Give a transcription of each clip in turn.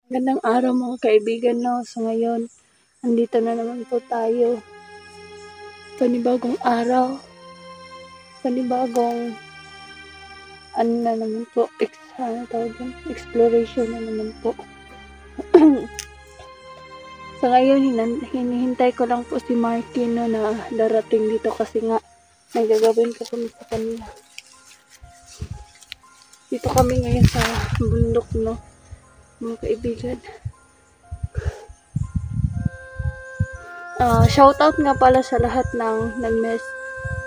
Magandang araw mga kaibigan, no? So ngayon, andito na naman po tayo. Panibagong araw. Panibagong, ano na naman po, exploration na naman po. So ngayon, hinihintay ko lang po si Martin, no, na darating dito kasi nga, may gagawin ko kami sa kanila. Dito kami ngayon sa bundok, no, mga kaibigan. Shoutout nga pala sa lahat ng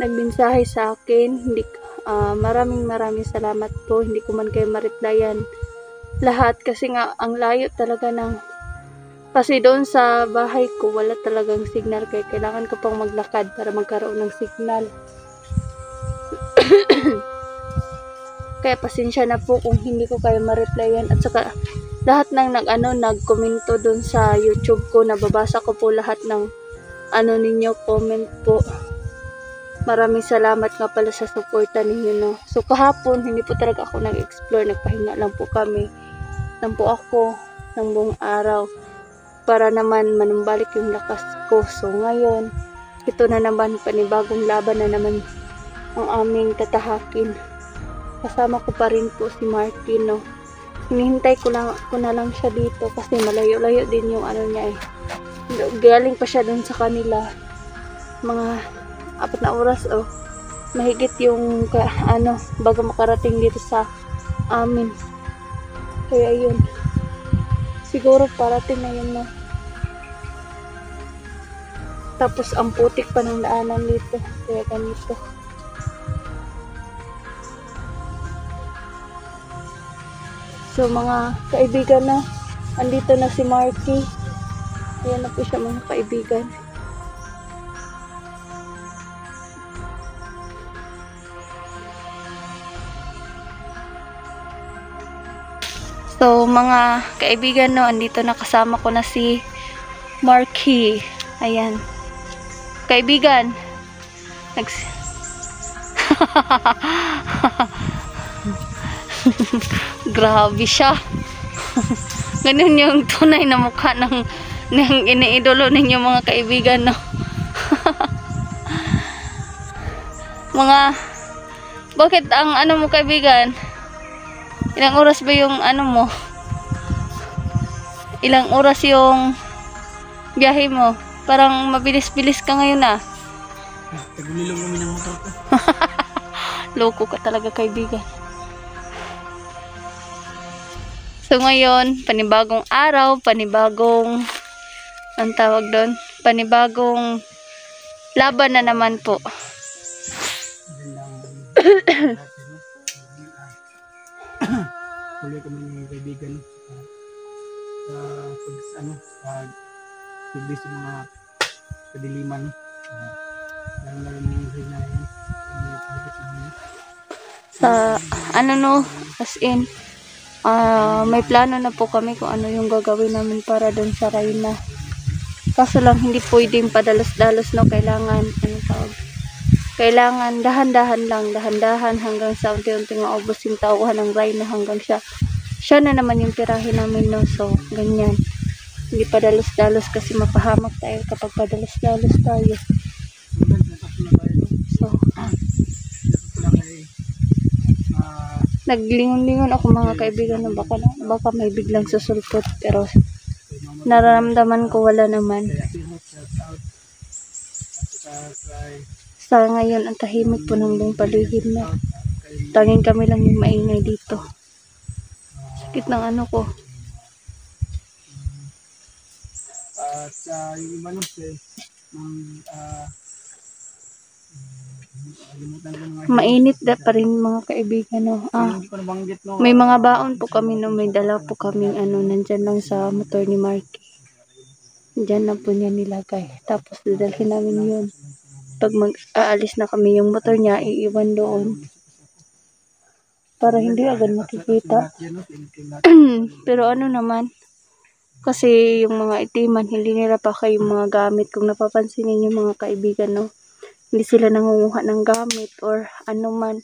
nagmensahe sa akin. Maraming salamat po. Hindi ko man kayo ma-replyan lahat kasi nga ang layo talaga kasi doon sa bahay ko wala talagang signal kaya kailangan ko pang maglakad para magkaroon ng signal. Kaya pasensya na po kung hindi ko kayo ma-replyan at saka lahat ng nagkomento doon sa YouTube ko, nababasa ko po lahat ng ninyo, comment po. Maraming salamat nga pala sa suporta ninyo, no. So kahapon hindi po talaga ako nag-explore, nagpahinga lang po ako ng buong araw para naman manumbalik yung lakas ko. So ngayon, ito na naman, panibagong laban na naman ang aming tatahakin. Kasama ko pa rin po si Martin, no. Hinihintay ko na lang siya dito kasi malayo-layo din yung niya eh. Galing pa siya dun sa kanila. Mga 4 na oras mahigit yung bago makarating dito sa amin. Kaya yun. Siguro parating na yun, no. Tapos ang putik pa ng daanan dito. Kaya ganito. So mga kaibigan, na andito na si Marky. Ayan na po siya mga kaibigan. So mga kaibigan, no, andito na, kasama ko na si Marky. Ayan. Kaibigan. Grabe siya. Ganun yung tunay na mukha ng iniidolo ninyo mga kaibigan, no. Bakit ang mo kaibigan? Ilang oras ba yung mo? Ilang oras yung biyahe mo? Parang mabilis-bilis ka ngayon, ah. Tagumilong kami ng motor ko. Loko ka talaga, kaibigan. So ngayon, panibagong araw, panibagong ang tawag doon, panibagong laban na naman po. Huli kami ng kaibigan sa paglis sa mga kadiliman. Sa as in, may plano na po kami kung ano yung gagawin namin para doon sa Rayna. Kaso lang hindi pwedeng padalos-dalos, no. Kailangan dahan-dahan hanggang sa unti-unti maubos yung tauhan ng Rayna hanggang siya na naman yung tirahin namin, no. So ganyan, hindi padalos-dalos kasi mapahamak tayo kapag padalos-dalos tayo. So naglingon-lingon ako mga kaibigan, na baka may biglang susulpot, pero nararamdaman ko wala naman. Sa ngayon ang tahimik po ng buong paligid, na tanging kami lang yung maingay dito. Sakit ng ko. At yung iba mainit pa rin mga kaibigan, no. May mga baon po kami, no. May dala po kaming nandyan lang sa motor ni Marky. Diyan na po niya nilagay. Tapos dadalhin namin yun. Pag mag-aalis na kami, yung motor niya iiwan doon para hindi agad makikita. Pero naman, kasi yung mga itiman, hindi nila pa kayong mga gamit. Kung napapansin niyo mga kaibigan, no, hindi sila nangunguha ng gamit or man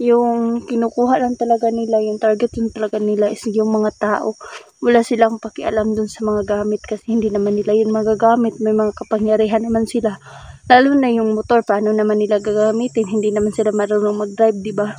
yung kinukuha lang talaga nila, yung target yung talaga nila is yung mga tao. Wala silang pakialam dun sa mga gamit kasi hindi naman nila yun magagamit. May mga kapangyarihan naman sila. Lalo na yung motor, paano naman nila gagamitin? Hindi naman sila marunong mag-drive, di ba?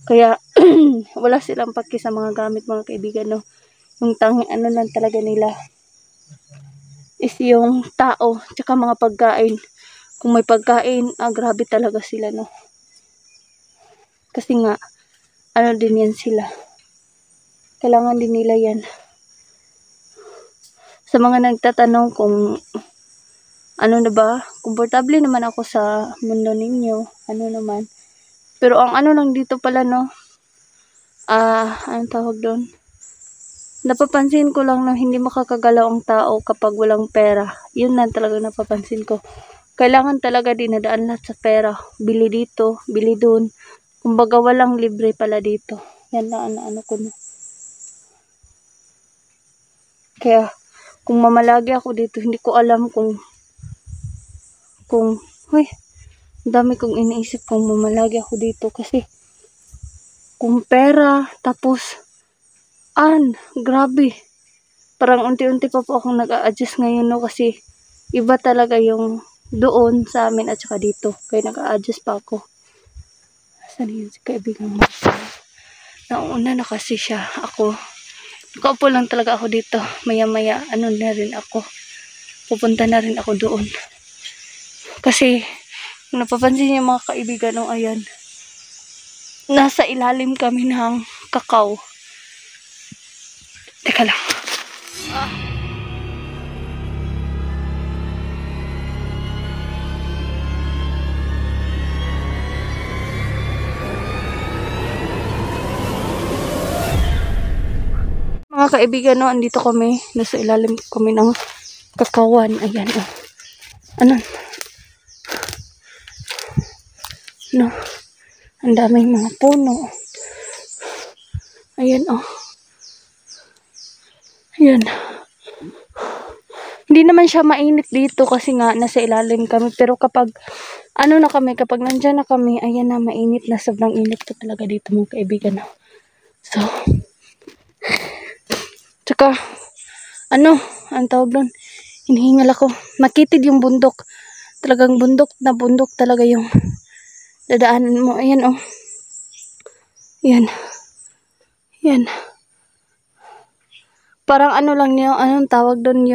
Kaya wala silang paki sa mga gamit, mga kaibigan, no. Yung ano lang talaga nila is yung tao, tsaka mga pagkain. Kung may pagkain, grabe talaga sila, no. Kasi nga, ano din yan sila. Kailangan din nila yan. Sa mga nagtatanong kung ano na ba, komportable naman ako sa mundo ninyo, ano naman. Pero ang ano lang dito pala, no, anong tawag doon? Napapansin ko lang na hindi makakagalaw ang tao kapag walang pera. Yun na talaga napapansin ko. Kailangan talaga dinadaan lahat sa pera. Bili dito, bili doon. Kumbaga walang libre pala dito. Yan na ano ko na. Kaya kung mamalagi ako dito, hindi ko alam kung dami kong iniisip kung mamalagi ako dito kasi kung pera, tapos grabe. Parang unti-unti pa po akong nag-a-adjust ngayon, no, kasi iba talaga yung doon sa amin at saka dito. Kaya nag-a-adjust pa ako. Saan yun si kaibigan mo? Nauna na kasi siya. Ako, nakaupo lang talaga ako dito. Maya-maya, ano na rin ako. Pupunta na rin ako doon. Kasi, kung napapansin niyo mga kaibigan, no, ayan. Nasa ilalim kami ng kakao. Teka lang. Mga kaibigan, no, andito kami. Nasa ilalim kami ng kakawan. Ayan, oh. Ano? No. Ang daming mga puno. Ayan, oh. Ayan. Hindi naman siya mainit dito kasi nga nasa ilalim kami. Pero kapag, kapag nandyan na kami, ayan na, mainit na. Sobrang init ko talaga dito, mga kaibigan, no. So, tsaka, ang tawag doon, hinihingal ako. Makitid yung bundok. Talagang bundok na bundok talaga yung dadaanan mo. Ayan, oh. Ayan. Ayan. Parang lang niyo, anong tawag doon,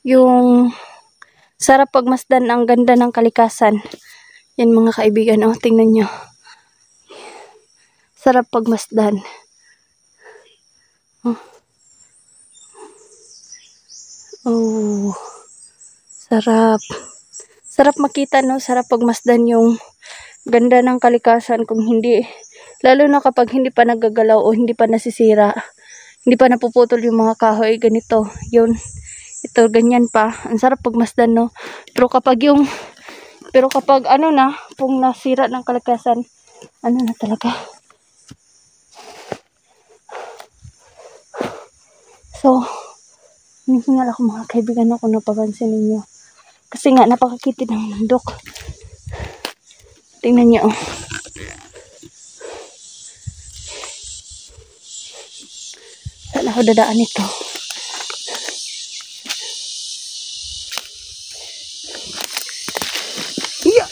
yung sarap pagmasdan, ang ganda ng kalikasan. Yan mga kaibigan, oh, tingnan nyo. Sarap pagmasdan. Oh, sarap. Sarap makita, no? Sarap pagmasdan yung ganda ng kalikasan kung hindi, lalo na kapag hindi pa nagagalaw o hindi pa nasisira, hindi pa napuputol yung mga kahoy, ganito, yun, ito, ganyan pa, ang sarap pagmasdan, no? Pero kapag kung nasira ng kalikasan, na talaga. So, hinihingal ako mga kaibigan, kung napapansin ninyo. Kasi nga, napakakitid ng bundok. Tingnan niyo, oh. Saan ako dadaan ito? Yeah!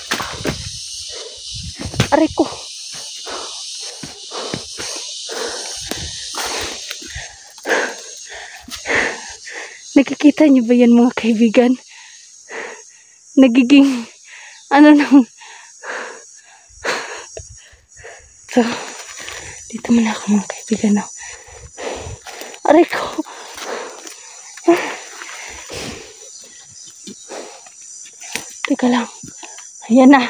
Aray ko! Nakikita niyo ba yan mga kaibigan? Nagiging, So, dito muna ako mga kaibigan, no? Aray ko! Teka lang. Ayan na.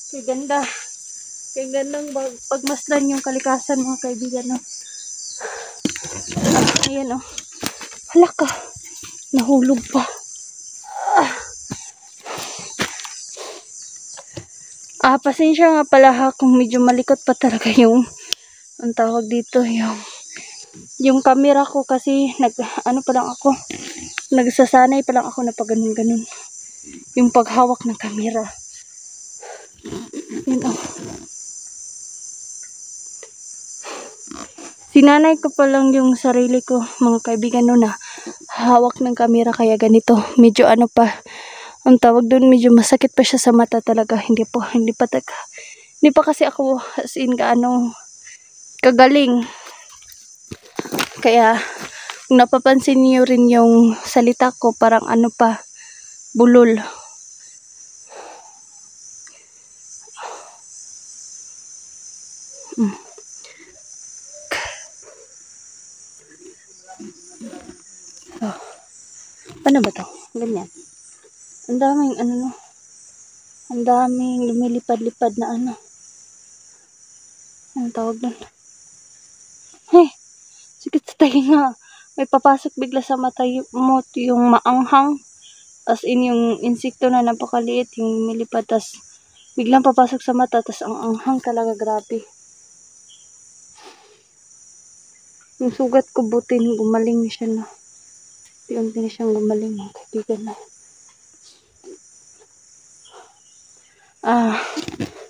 Kay ganda. Kay gandang pagmasdan yung kalikasan mga kaibigan, no? Ayan, oh. Hala ka. Nahulog pa. Pasensya nga pala ha kung medyo malikot pa talaga yung ang tawag dito, yung camera ko kasi ano pa lang ako, nagsasanay pa lang ako na pag ganun. Yung paghawak ng camera. Yun oh. Sinanay ko pa lang yung sarili ko, mga kaibigan, no, na hawak ng camera, kaya ganito. Medyo ano pa, ang tawag doon, medyo masakit pa siya sa mata talaga. Hindi pa kasi ako as in kagaling. Kaya kung napapansin niyo rin yung salita ko, parang ano pa, bulol. Oh. Ano ba to? Ganyan. Ang daming no. Ang daming lumilipad-lipad na ano. Anong tawag doon? Hey! Sikit sa tainga. May papasok bigla sa mata mo yung maanghang. As in yung insekto na napakaliit, yung lumilipad, tas biglang papasok sa mata, tas ang anghang talaga, grabe. Yung sugat ko butin, gumaling siya na. Unti na siyang gumaling, mga kaibigan na.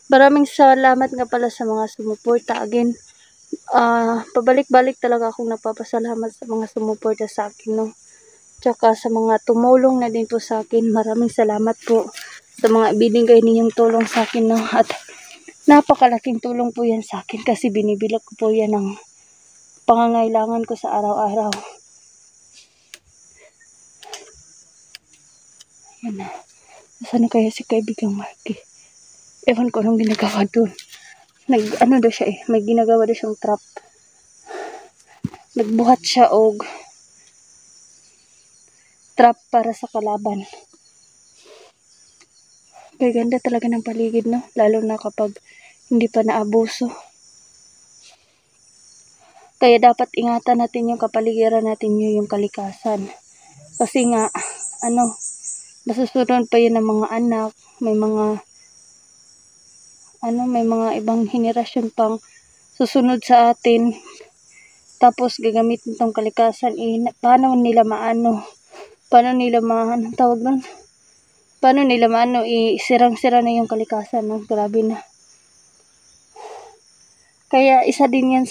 Maraming salamat nga pala sa mga sumuporta. Again, pabalik-balik talaga akong napapasalamat sa mga sumuporta sa akin, no. Tsaka sa mga tumulong na din po sa akin. Maraming salamat po sa mga binigay ninyong tulong sa akin, no. At napakalaking tulong po yan sa akin kasi binibilog ko po yan ng pangangailangan ko sa araw-araw. Yan na. Saan kaya si kaibigang Marky? Ewan ko anong ginagawa doon. Ano daw siya may ginagawa daw siyang trap. Nagbuhat siya og trap para sa kalaban. Kaya ganda talaga ng paligid, no? Lalo na kapag hindi pa naabuso. Kaya dapat ingatan natin yung kapaligiran natin, yung kalikasan. Kasi nga, masusunod pa yun ng mga anak, may mga ibang henerasyon pang susunod sa atin. Tapos gagamitin tong kalikasan, paano nila isirang-sira na yung kalikasan, no? Grabe na. Kaya isa din yan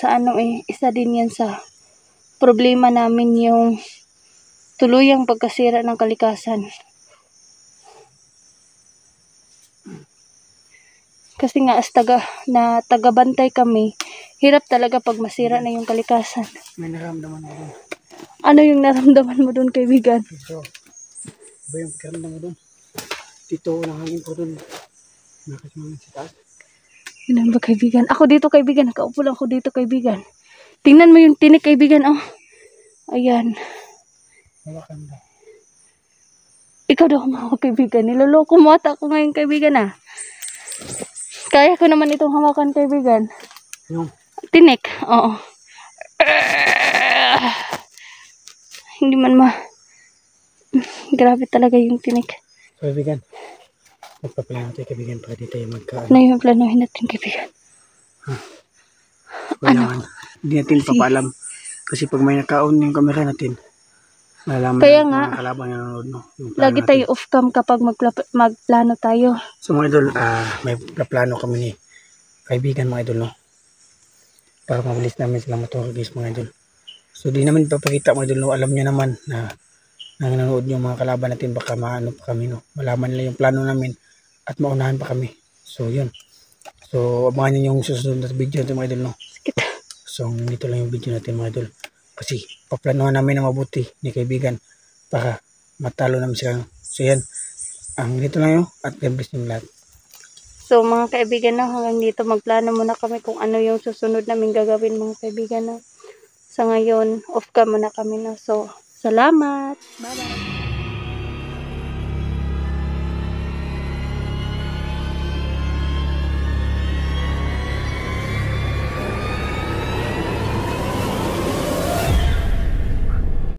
sa problema namin, yung tuluyang pagkasira ng kalikasan. Kasi nga as tagabantay kami, hirap talaga pag masira na yung kalikasan. May naramdaman mo doon. Ano yung naramdaman mo doon, kaibigan? Ito. Ba yung pagkaramdam mo doon? Dito lang hangin ko doon. Nakasumangin sa taas. Yun ba, kaibigan? Ako dito, kaibigan. Nakaupo lang ako dito, kaibigan. Tingnan mo yung tinik, kaibigan. Oh. Ayan. Hawakan daw. Ikaw daw mga kaibigan. Niloloko mo ata ako ngayon, kaibigan, ah. Kaya ko naman itong hawakan, kaibigan. Yung? Tinik. Oo. Hindi man grabe talaga yung tinik. Kaibigan. Magpaplano tayo, kaibigan, para di tayo magkaan. Ano yung planohin natin, kaibigan? Kailangan. Hindi natin papaalam. Kasi pag may nakaon yung camera natin, malalaman kaya na nga, mga kalabang na nanonood, no? lagi tayo off-cam kapag magplano tayo. So mga idol, may plano kami ni kaibigan, mga idol, no? Para mabilis namin sila matulogis, mga idol. So di namin papakita, mga idol, no? Alam niyo naman na nanonood yung mga kalaban natin, baka maano pa kami, no? Malaman nila yung plano namin at maunahan pa kami. So yun. So abangan niyo yung susunod na video natin, mga idol, no? So dito lang yung video natin, mga idol. Kasi paplanuhan namin na mabuti ni kaibigan para matalo namin sila. So yan. Dito lang yun. At God bless yung lahat. So mga kaibigan, na hanggang dito magplano muna kami kung ano yung susunod namin gagawin, mga kaibigan, na. Sa ngayon, off cam muna kami, na. So salamat. Bye bye.